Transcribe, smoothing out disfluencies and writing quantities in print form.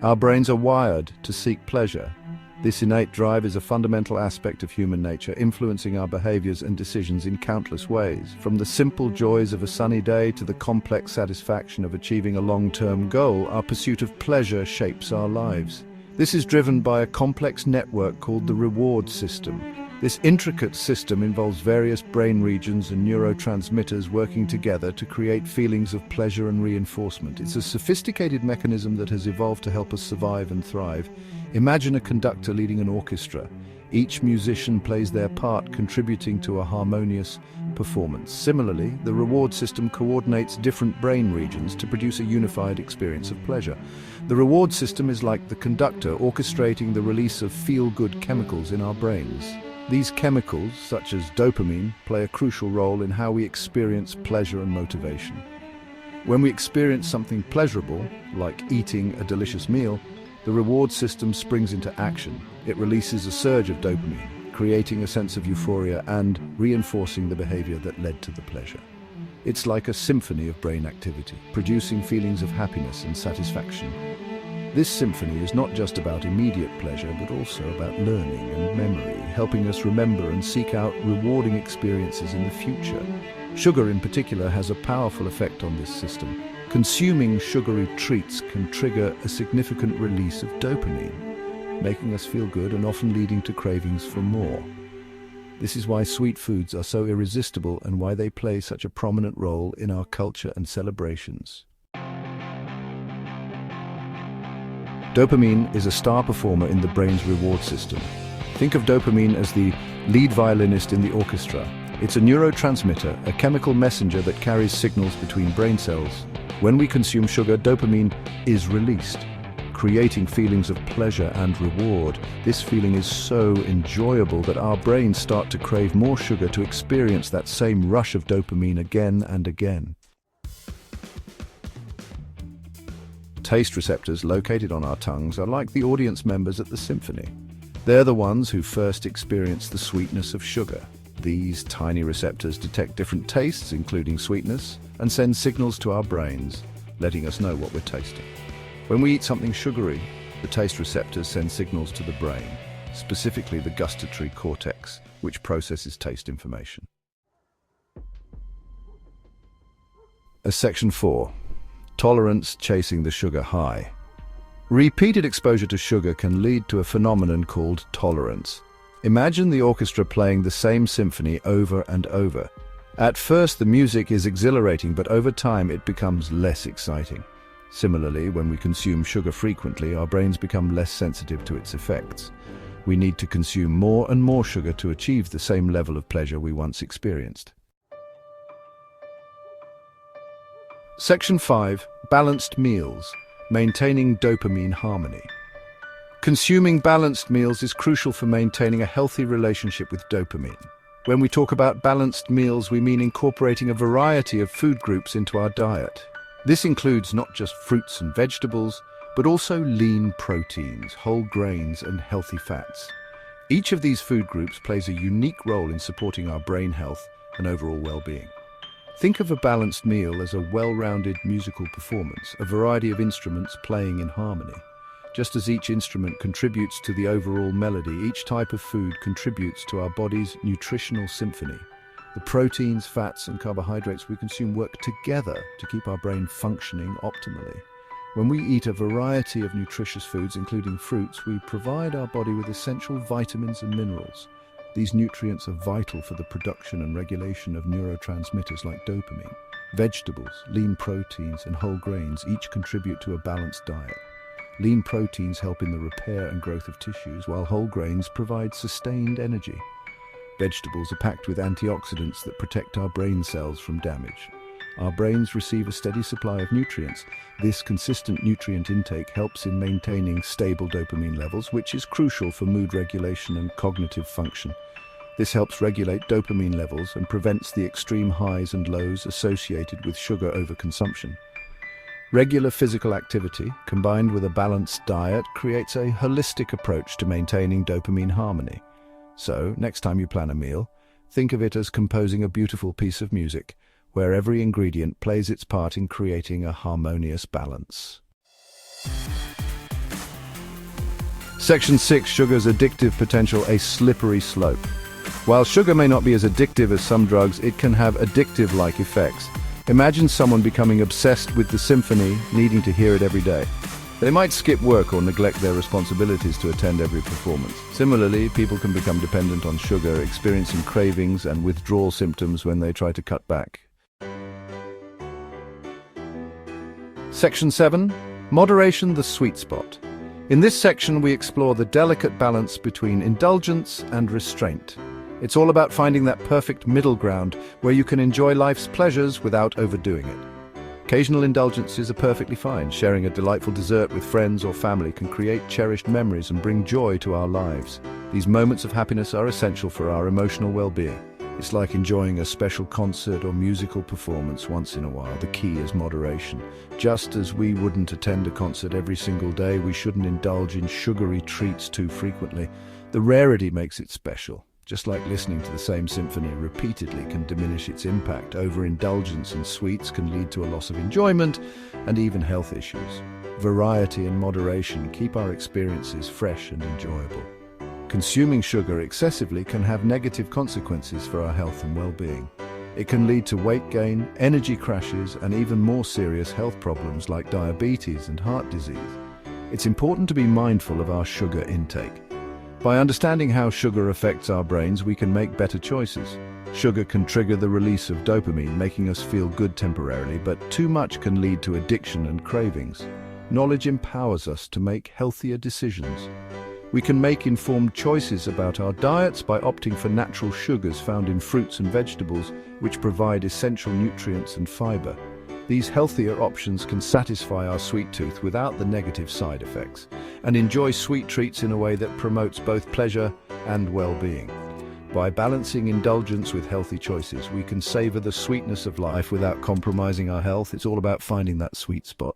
Our brains are wired to seek pleasure. This innate drive is a fundamental aspect of human nature, influencing our behaviors and decisions in countless ways. From the simple joys of a sunny day to the complex satisfaction of achieving a long-term goal, our pursuit of pleasure shapes our lives. This is driven by a complex network called the reward system. This intricate system involves various brain regions and neurotransmitters working together to create feelings of pleasure and reinforcement. It's a sophisticated mechanism that has evolved to help us survive and thrive. Imagine a conductor leading an orchestra. Each musician plays their part, contributing to a harmonious performance. Similarly, the reward system coordinates different brain regions to produce a unified experience of pleasure. The reward system is like the conductor, orchestrating the release of feel-good chemicals in our brains. These chemicals, such as dopamine, play a crucial role in how we experience pleasure and motivation. When we experience something pleasurable, like eating a delicious meal, the reward system springs into action. It releases a surge of dopamine, creating a sense of euphoria and reinforcing the behavior that led to the pleasure. It's like a symphony of brain activity, producing feelings of happiness and satisfaction. This symphony is not just about immediate pleasure, but also about learning and memory, helping us remember and seek out rewarding experiences in the future. Sugar in particular has a powerful effect on this system. Consuming sugary treats can trigger a significant release of dopamine, making us feel good and often leading to cravings for more. This is why sweet foods are so irresistible and why they play such a prominent role in our culture and celebrations. Dopamine is a star performer in the brain's reward system. Think of dopamine as the lead violinist in the orchestra. It's a neurotransmitter, a chemical messenger that carries signals between brain cells. When we consume sugar, dopamine is released, creating feelings of pleasure and reward. This feeling is so enjoyable that our brains start to crave more sugar to experience that same rush of dopamine again and again. Taste receptors located on our tongues are like the audience members at the symphony. They're the ones who first experience the sweetness of sugar. These tiny receptors detect different tastes, including sweetness, and send signals to our brains, letting us know what we're tasting. When we eat something sugary, the taste receptors send signals to the brain, specifically the gustatory cortex, which processes taste information. Section 4. Tolerance chasing the sugar high. Repeated exposure to sugar can lead to a phenomenon called tolerance. Imagine the orchestra playing the same symphony over and over. At first, the music is exhilarating, but over time it becomes less exciting. Similarly, when we consume sugar frequently, our brains become less sensitive to its effects. We need to consume more and more sugar to achieve the same level of pleasure we once experienced. Section 5. Balanced meals. Maintaining dopamine harmony. Consuming balanced meals is crucial for maintaining a healthy relationship with dopamine. When we talk about balanced meals, we mean incorporating a variety of food groups into our diet. This includes not just fruits and vegetables, but also lean proteins, whole grains, and healthy fats. Each of these food groups plays a unique role in supporting our brain health and overall well-being. Think of a balanced meal as a well-rounded musical performance, a variety of instruments playing in harmony. Just as each instrument contributes to the overall melody, each type of food contributes to our body's nutritional symphony. The proteins, fats, and carbohydrates we consume work together to keep our brain functioning optimally. When we eat a variety of nutritious foods, including fruits, we provide our body with essential vitamins and minerals. These nutrients are vital for the production and regulation of neurotransmitters like dopamine. Vegetables, lean proteins, and whole grains each contribute to a balanced diet. Lean proteins help in the repair and growth of tissues, while whole grains provide sustained energy. Vegetables are packed with antioxidants that protect our brain cells from damage. Our brains receive a steady supply of nutrients. This consistent nutrient intake helps in maintaining stable dopamine levels, which is crucial for mood regulation and cognitive function. This helps regulate dopamine levels and prevents the extreme highs and lows associated with sugar overconsumption. Regular physical activity, combined with a balanced diet, creates a holistic approach to maintaining dopamine harmony. So, next time you plan a meal, think of it as composing a beautiful piece of music, where every ingredient plays its part in creating a harmonious balance. Section 6, sugar's addictive potential, a slippery slope. While sugar may not be as addictive as some drugs, it can have addictive-like effects. Imagine someone becoming obsessed with the symphony, needing to hear it every day. They might skip work or neglect their responsibilities to attend every performance. Similarly, people can become dependent on sugar, experiencing cravings and withdrawal symptoms when they try to cut back. Section 7. Moderation, the sweet spot. In this section, we explore the delicate balance between indulgence and restraint. It's all about finding that perfect middle ground where you can enjoy life's pleasures without overdoing it. Occasional indulgences are perfectly fine. Sharing a delightful dessert with friends or family can create cherished memories and bring joy to our lives. These moments of happiness are essential for our emotional well-being. It's like enjoying a special concert or musical performance once in a while. The key is moderation. Just as we wouldn't attend a concert every single day, we shouldn't indulge in sugary treats too frequently. The rarity makes it special. Just like listening to the same symphony repeatedly can diminish its impact, overindulgence in sweets can lead to a loss of enjoyment and even health issues. Variety and moderation keep our experiences fresh and enjoyable. Consuming sugar excessively can have negative consequences for our health and well-being. It can lead to weight gain, energy crashes, and even more serious health problems like diabetes and heart disease. It's important to be mindful of our sugar intake. By understanding how sugar affects our brains, we can make better choices. Sugar can trigger the release of dopamine, making us feel good temporarily, but too much can lead to addiction and cravings. Knowledge empowers us to make healthier decisions. We can make informed choices about our diets by opting for natural sugars found in fruits and vegetables, which provide essential nutrients and fiber. These healthier options can satisfy our sweet tooth without the negative side effects, and enjoy sweet treats in a way that promotes both pleasure and well-being. By balancing indulgence with healthy choices, we can savor the sweetness of life without compromising our health. It's all about finding that sweet spot.